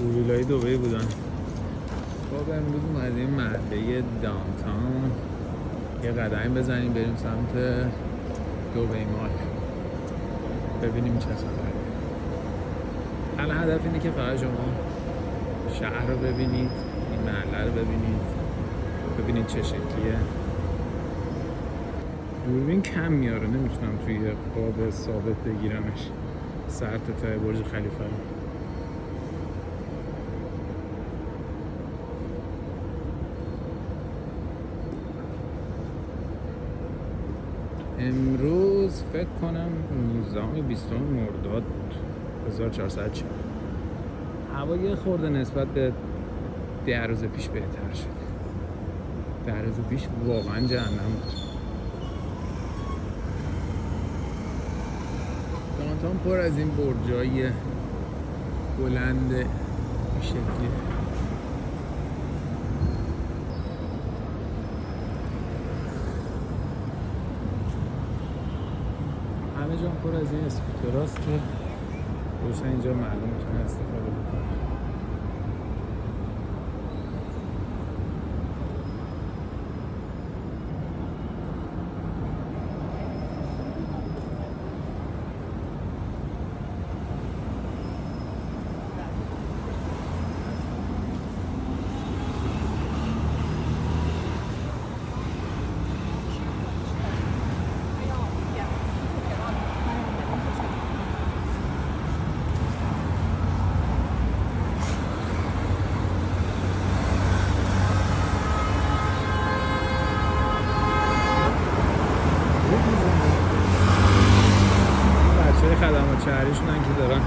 گوریلای دبی بودن. خب امروز اومدیم محله دانتاون یه قدمی بزنیم بریم سمت دبی مال ببینیم چه خبره. الان هدف اینه که فقط شما شهر رو ببینید، این محله رو ببینید چه شکلیه. دوربین کم میاره، نمیتونم توی قاب ثابت بگیرمش سر تا ته برج خلیفه رو. امروز فکر کنم 19-20 مرداد 1440. هوا یه خورده نسبت به 10 روز پیش بهتر شد. 10 روز پیش واقعا جهنم بود. دانتان پر از این برجای بلند این شکلی. همه جا پر از این اسکوتراست که روشن اینجا معلوم میتونه استفاده بکنه. خدمات شهریشونن که دارن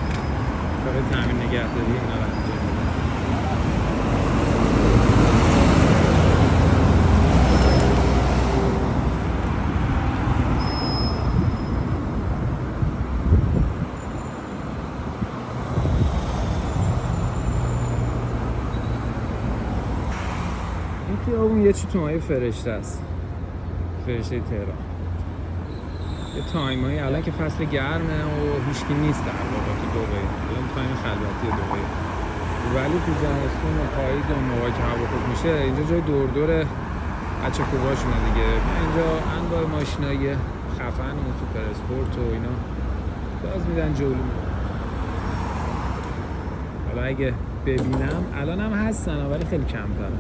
برای تامین نگهداری اینا رو انجام میدن. این خیابون یه چی تو مایه فرشته است، فرشته تهران. یه تایمایی الان که فصل گرمه و هیچکی نیست در واقع تو دبی، الان تایم خلوتی دبی، ولی تو زمستون و پاییز و موقعی که هوا خوب میشه اینجا جای دور دور بچه خوباشونه دیگه. اینجا انواع ماشینای خفن و سوپر اسپورت و اینا باز میدن جلو. حالا اگه ببینم الان هم هستن ولی خیلی کمتره.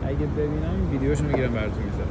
اگه ببینم این ویدیوشو میگیرم براتون میذارم.